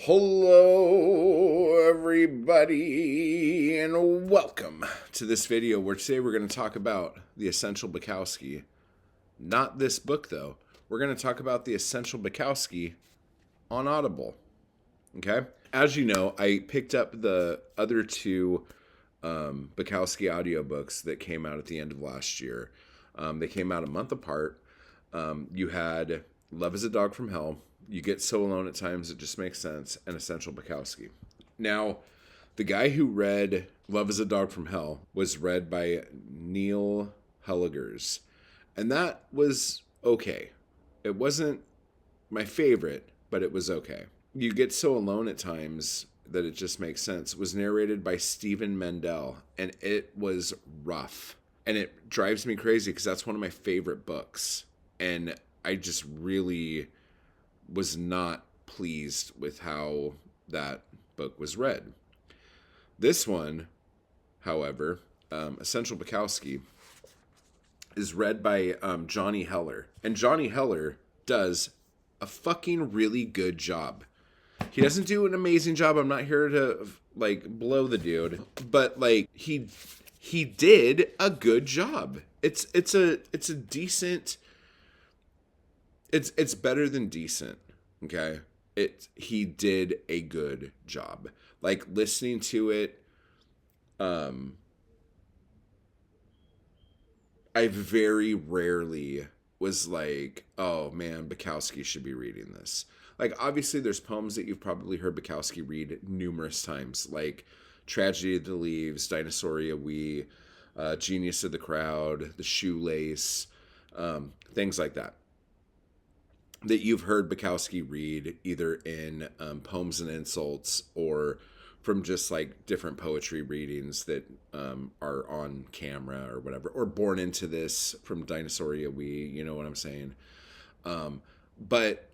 Hello everybody and welcome to this video where today we're going to talk about The Essential Bukowski. Not this book though. We're going to talk about The Essential Bukowski on Audible. Okay? As you know, I picked up the other two Bukowski audiobooks that came out at the end of last year. They came out a month apart. You had Love is a Dog from Hell, You Get So Alone at Times It Just Makes Sense, and Essential Bukowski. Now, the guy who read Love is a Dog from Hell was read by Neil Helligers, and that was okay. It wasn't my favorite, but it was okay. You Get So Alone at Times That It Just Makes Sense was narrated by Stephen Mendel, and it was rough. And it drives me crazy because that's one of my favorite books. And I just really was not pleased with how that book was read. This one, however, Essential Bukowski, is read by Johnny Heller. And Johnny Heller does a fucking really good job. He doesn't do an amazing job. I'm not here to blow the dude, but he did a good job. It's a decent. It's better than decent. Okay, he did a good job. Like listening to it, I very rarely was like, oh man, Bukowski should be reading this. Like, obviously, there's poems that you've probably heard Bukowski read numerous times, like Tragedy of the Leaves, Dinosauria We, Genius of the Crowd, The Shoelace, things like that you've heard Bukowski read either in Poems and Insults or from just like different poetry readings that are on camera or whatever, or Born Into This from Dinosauria We, you know what I'm saying? But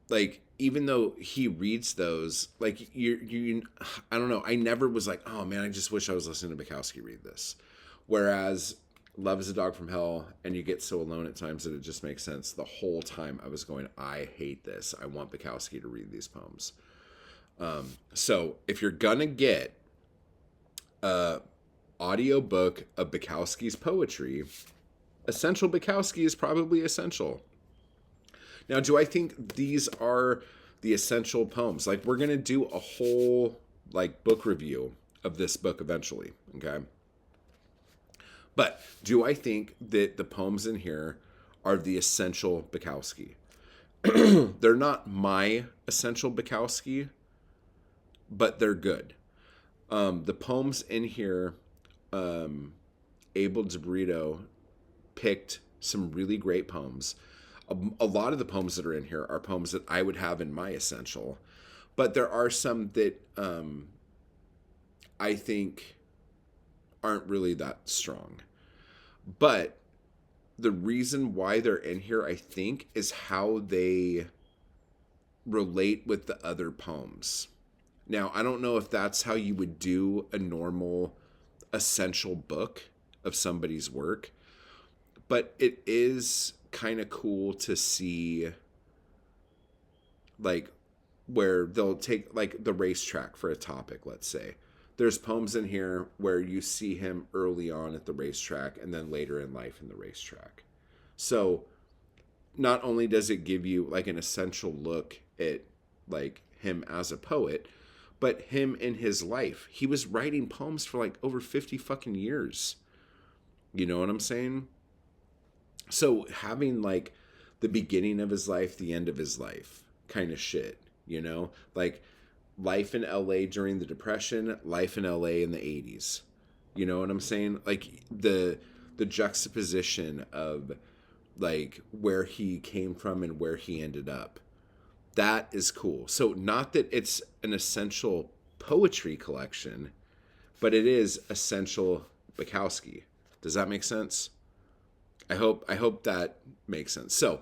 like, even though he reads those, like you, I don't know. I never was like, oh man, I just wish I was listening to Bukowski read this. Whereas Love is a Dog from Hell and You Get So Alone at Times That It Just Makes Sense, the whole time I was going, I hate this. I want Bukowski to read these poems. So if you're gonna get a audiobook of Bukowski's poetry, Essential Bukowski is probably essential. Now, do I think these are the essential poems? Like, we're going to do a whole, book review of this book eventually, okay? But do I think that the poems in here are the essential Bukowski? They're not my essential Bukowski, but they're good. The poems in here, Abel DeBrito picked some really great poems. A lot of the poems that are in here are poems that I would have in my essential, but there are some that I think aren't really that strong. But the reason why they're in here, I think, is how they relate with the other poems. Now, I don't know if that's how you would do a normal essential book of somebody's work, but it is kind of cool to see where they'll take the racetrack for a topic. Let's say there's poems in here where you see him early on at the racetrack and then later in life in the racetrack. So not only does it give you an essential look at him as a poet, but him in his life. He was writing poems for over 50 fucking years. You know what I'm saying? So having the beginning of his life, the end of his life kind of shit, life in LA during the Depression, life in LA in the 80s. You know what I'm saying? The juxtaposition of where he came from and where he ended up. That is cool. So not that it's an essential poetry collection, but it is essential Bukowski. Does that make sense? I hope that makes sense. So,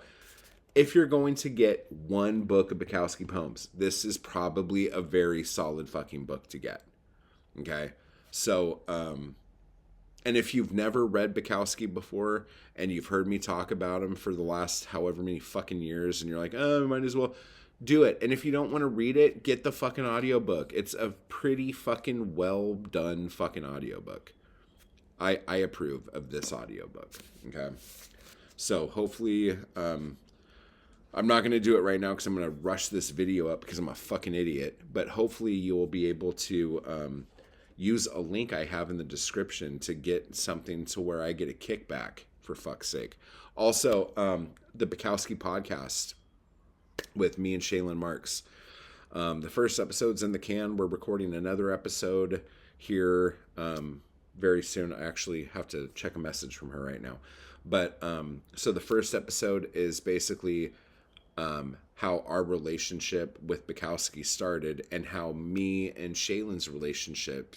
if you're going to get one book of Bukowski poems, this is probably a very solid fucking book to get. Okay? So, and if you've never read Bukowski before and you've heard me talk about him for the last however many fucking years and you're like, oh, might as well, do it. And if you don't want to read it, get the fucking audiobook. It's a pretty fucking well done fucking audiobook. I approve of this audiobook. Okay. So hopefully, I'm not going to do it right now because I'm going to rush this video up because I'm a fucking idiot. But hopefully you'll be able to use a link I have in the description to get something to where I get a kickback, for fuck's sake. Also, the Bukowski podcast with me and Shaylin Marks. The first episode's in the can. We're recording another episode here very soon. I actually have to check a message from her right now. But so the first episode is basically how our relationship with Bukowski started and how me and Shaylin's relationship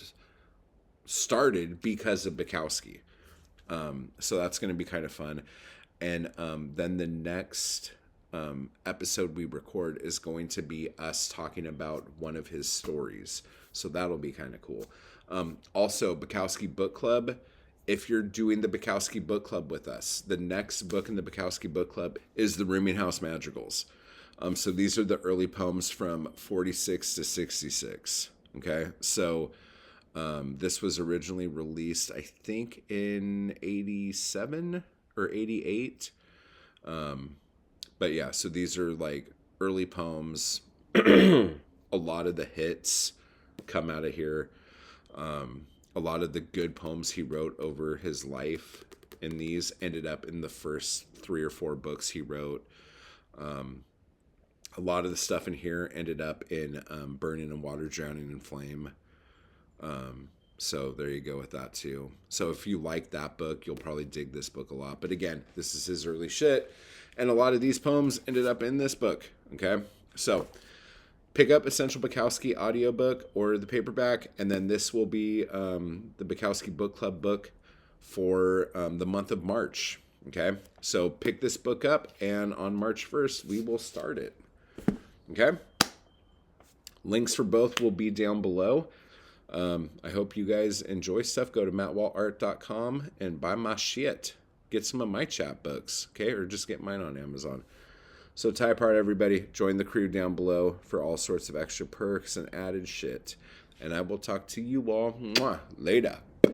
started because of Bukowski. So that's going to be kind of fun. And then the next episode we record is going to be us talking about one of his stories. So that'll be kind of cool. Also, Bukowski Book Club. If you're doing the Bukowski Book Club with us, the next book in the Bukowski Book Club is the Rooming House Madrigals. So these are the early poems from 46 to 66. Okay, so this was originally released, I think, in 87 or 88. But yeah, so these are like early poems. A lot of the hits come out of here. A lot of the good poems he wrote over his life in these ended up in the first 3 or 4 books he wrote. A lot of the stuff in here ended up in Burning in Water, Drowning in Flame. So there you go with that too. So if you like that book, you'll probably dig this book a lot. But again, this is his early shit. And a lot of these poems ended up in this book. Okay. So pick up Essential Bukowski audiobook or the paperback. And then this will be the Bukowski Book Club book for the month of March. Okay. So pick this book up and on March 1st, we will start it. Okay. Links for both will be down below. I hope you guys enjoy stuff. Go to mattwaltart.com and buy my shit. Get some of my chapbooks, okay? Or just get mine on Amazon. So tie apart, everybody. Join the crew down below for all sorts of extra perks and added shit. And I will talk to you all later.